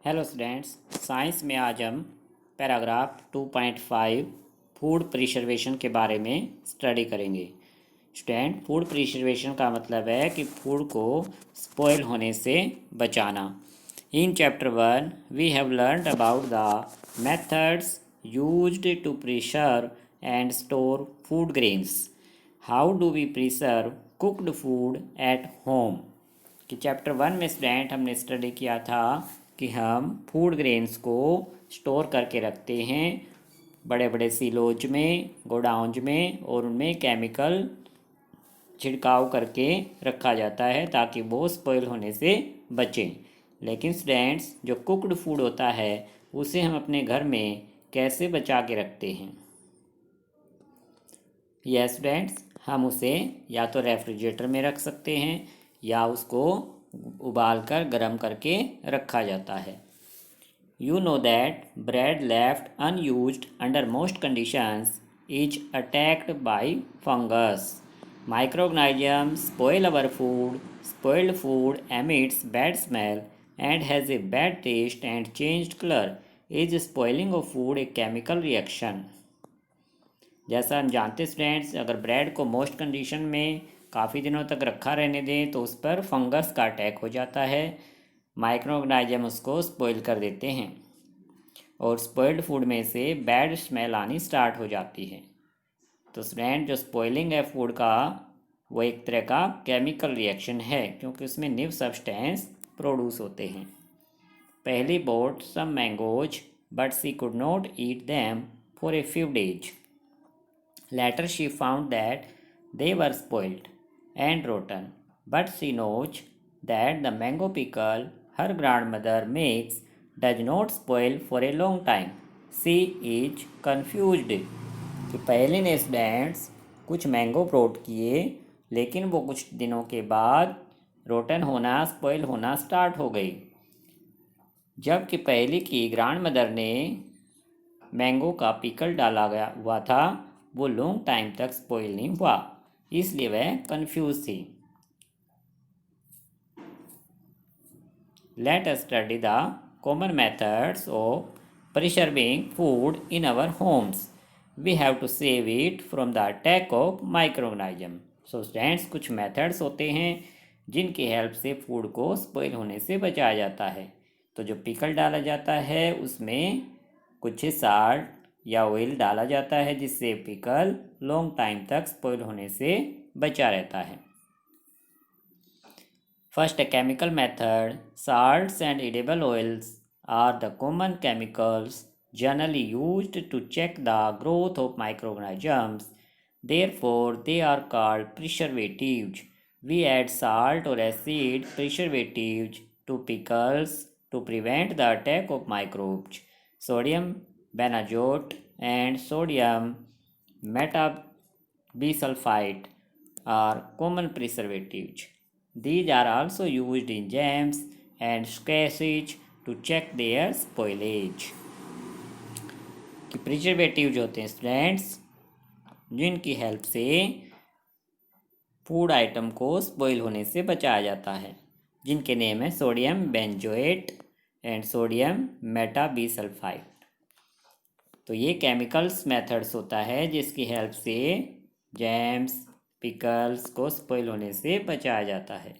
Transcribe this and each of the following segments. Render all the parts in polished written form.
Hello students. Science में आज हम पैराग्राफ 2.5 फूड प्रिजर्वेशन के बारे में स्टडी करेंगे। स्टूडेंट, फूड प्रिजर्वेशन का मतलब है कि फूड को स्पॉइल होने से बचाना। In chapter 1 we have learned about the methods used to preserve and store food grains. How do we preserve cooked food at home. कि चैप्टर 1 में स्टूडेंट हमने स्टडी किया था कि हम फूड ग्रेन्स को स्टोर करके रखते हैं बड़े बड़े सीलोज में, गोडाउन्स में, और उनमें केमिकल छिड़काव करके रखा जाता है ताकि वो स्पॉइल होने से बचें। लेकिन स्टूडेंट्स, जो कुक्ड फूड होता है उसे हम अपने घर में कैसे बचा के रखते हैं? यस स्टूडेंट्स, हम उसे या तो रेफ्रिजरेटर में रख सकते हैं या उसको उबाल कर गर्म करके रखा जाता है। You know that bread left unused under most conditions is attacked by fungus. Microorganisms spoil our food. Spoiled food emits bad smell and has a bad taste and changed color. Is spoiling of food a chemical reaction? जैसा हम जानते students, अगर bread को most condition में काफ़ी दिनों तक रखा रहने दें तो उस पर फंगस का अटैक हो जाता है। माइक्रो ऑर्गेनिज्म उसको स्पॉइल कर देते हैं और स्पॉइल्ड फूड में से बैड स्मेल आनी स्टार्ट हो जाती है। तो स्टूडेंट, जो स्पॉइलिंग है फूड का वो एक तरह का केमिकल रिएक्शन है क्योंकि उसमें न्यू सब्सटेंस प्रोड्यूस होते हैं। पहली bought some mangoes but she could not eat them for a few days. Later she found that they were spoiled and rotten, but she knows that the mango pickle her grandmother makes does not spoil for a long time. She is confused. कि पहले ने students कुछ mango broad किए लेकिन वो कुछ दिनों के बाद रोटन होना, स्पॉइल होना स्टार्ट हो गई, जबकि पहले की ग्रैंड मदर ने मैंगो का पिकल डाला गया हुआ था वो लॉन्ग टाइम तक स्पॉइल नहीं हुआ, इसलिए वह कंफ्यूज थी। Let us study the common methods of preserving food in our homes. We have to save it from the attack of microorganism. So students, कुछ मेथड्स होते हैं जिनकी हेल्प से फूड को स्पॉइल होने से बचाया जाता है। तो जो पिकल डाला जाता है उसमें कुछ साल्ट या ऑयल डाला जाता है जिससे पिकल लॉन्ग टाइम तक स्पॉइल होने से बचा रहता है। First, chemical method. Salts and edible oils are the common chemicals generally used to check the growth of microorganisms. Therefore, they are called preservatives. We add salt or acid preservatives to pickles to prevent the attack of microbes. Sodium benzoate and sodium metabisulfite are common preservatives. These are also used in jams and sausages to check their spoilage. कि preservative जो होते हैं students, जिनकी help से food item को spoil होने से बचाया जाता है, जिनके नेम है सोडियम बेंजोएट एंड सोडियम मेटाबिसल्फाइड। तो ये केमिकल्स मेथड्स होता है जिसकी हेल्प से जैम्स, पिकल्स को स्पॉइल होने से बचाया जाता है।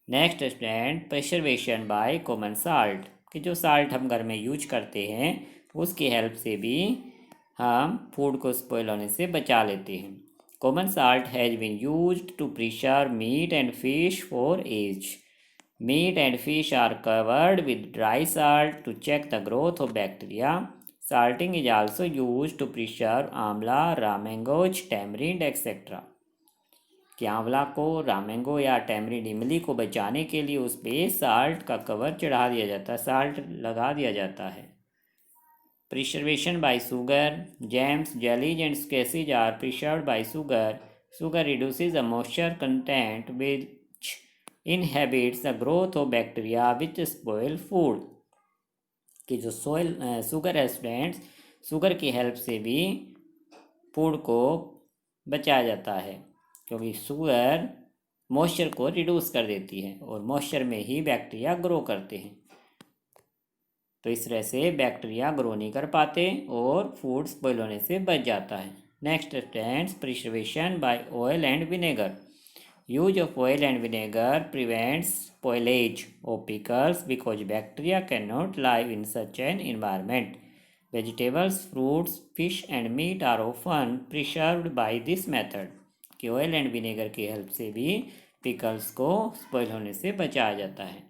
Next student, preservation by common salt. कि जो साल्ट हम घर में यूज करते हैं उसकी हेल्प से भी हम फूड को स्पॉइल होने से बचा लेते हैं। Common salt has been used to preserve meat and fish for age. Meat and fish are covered with dry salt to check the growth of bacteria. Salting is also used to preserve amla, raw mangoes, tamarind etcetera. कि आंवला को, रामेंगो या tamarind इमली को बचाने के लिए उस पर साल्ट का कवर चढ़ा दिया जाता है, साल्ट लगा दिया जाता है। Preservation by sugar. Jams, jellies and sausages are preserved by sugar. Sugar reduces the moisture content which inhibits the growth of bacteria which spoil food. कि जो शुगर है स्टूडेंट्स, शुगर की हेल्प से भी फूड को बचाया जाता है क्योंकि शुगर मॉइस्चर को रिड्यूस कर देती है और मॉइस्चर में ही बैक्टीरिया ग्रो करते हैं। तो इस तरह से बैक्टीरिया ग्रो नहीं कर पाते और फूड स्पॉइल होने से बच जाता है। Next stands preservation by oil and vinegar. Use of oil and vinegar prevents spoilage of pickles because bacteria cannot live in such an environment. Vegetables, fruits, fish and meat are often preserved by this method. कि oil and vinegar की help से भी pickles को spoil होने से बचाया जाता है।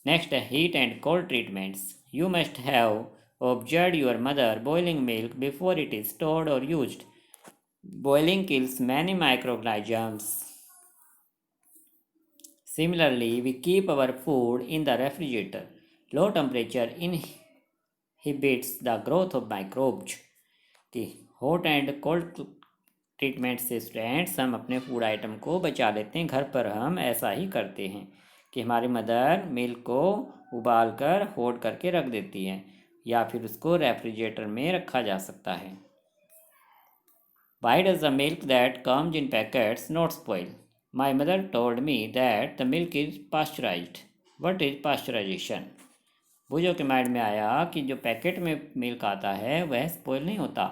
नेक्स्ट है heat and cold treatments. You must have observe your mother boiling milk before it is stored और used. Boiling kills many microorganisms. Similarly, we keep our food in the refrigerator. Low temperature inhibits the growth of microbes. कि hot and cold treatment से students हम अपने food item को बचा लेते हैं। घर पर हम ऐसा ही करते हैं कि हमारी मदर मिल्क को उबाल कर हॉट करके रख देती हैं या फिर उसको रेफ्रिजरेटर में रखा जा सकता है। Why does the milk that comes in packets not spoil? My mother told me that the milk is pasteurized. What is pasteurization? बुझो के माइंड में आया कि जो पैकेट में मिल्क आता है वह स्पॉइल नहीं होता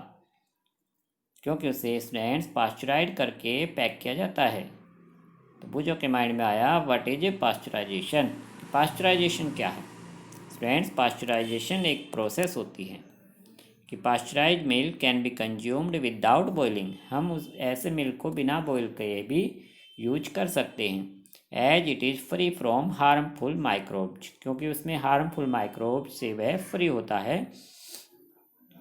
क्योंकि उसे स्टूडेंट्स पास्चराइज करके पैक किया जाता है। तो बुझो के माइंड में आया what is a pasteurization. Pasteurization क्या है स्टूडेंट्स? पास्चराइजेशन एक प्रोसेस होती है कि pasteurize milk can be consumed without boiling. हम उस ऐसे मिल्क को बिना बॉयल किए भी यूज कर सकते हैं as it is free from harmful microbes, क्योंकि उसमें हार्मफुल माइक्रोब्स से वह फ्री होता है।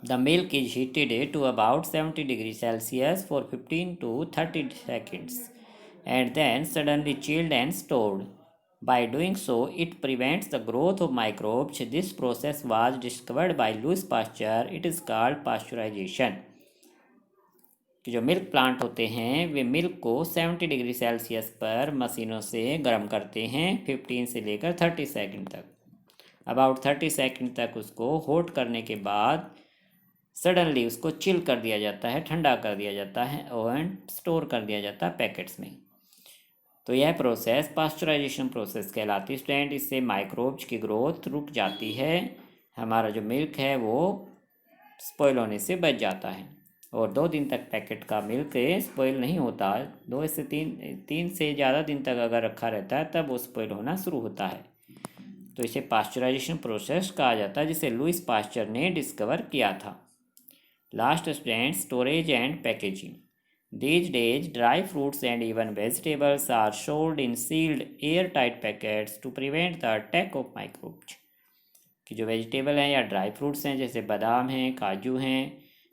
The milk is heated to about 70 degree Celsius for 15 to 30 seconds and then suddenly chilled and stored. By doing so, it prevents the growth of microbes. This process was discovered by Louis Pasteur. It is called pasteurization. कि जो milk plant होते हैं वे milk को 70 degree Celsius पर मशीनों से गर्म करते हैं 15 से लेकर 30 सेकंड तक। अबाउट 30 सेकंड तक उसको हॉट करने के बाद सडनली उसको चिल कर दिया जाता है, ठंडा कर दिया जाता है और स्टोर कर दिया जाता है पैकेट्स में। तो यह प्रोसेस पास्चराइजेशन प्रोसेस कहलाती है स्टूडेंट। इससे माइक्रोब्स की ग्रोथ रुक जाती है, हमारा जो मिल्क है वो स्पॉइल होने से बच जाता है और 2 दिन तक पैकेट का मिल्क स्पॉइल नहीं होता। 2 से 3 से ज़्यादा दिन तक अगर रखा रहता है तब वो स्पॉइल होना शुरू होता है। तो इसे पास्चराइजेशन प्रोसेस कहा जाता है जिसे लुइस पास्चर ने डिस्कवर किया था। Last student storage and packaging. These days, dry fruits and even vegetables are sold in sealed, airtight packets to prevent the attack of microbes. कि जो वेजिटेबल हैं या ड्राई फ्रूट्स हैं जैसे बादाम हैं, काजू हैं,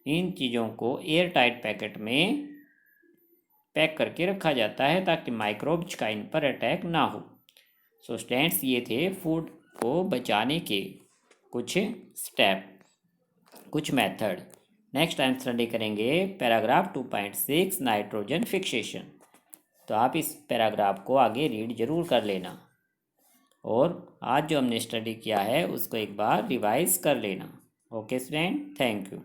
इन चीज़ों को एयर टाइट पैकेट में पैक करके रखा जाता है ताकि माइक्रोब्स का इन पर अटैक ना हो। सो स्टूडेंट्स ये थे फूड को बचाने के कुछ स्टेप, कुछ मेथड। नेक्स्ट टाइम स्टडी करेंगे पैराग्राफ 2.6 नाइट्रोजन फिक्सेशन। तो आप इस पैराग्राफ को आगे रीड जरूर कर लेना और आज जो हमने स्टडी किया है उसको एक बार रिवाइज कर लेना। Okay student, thank you.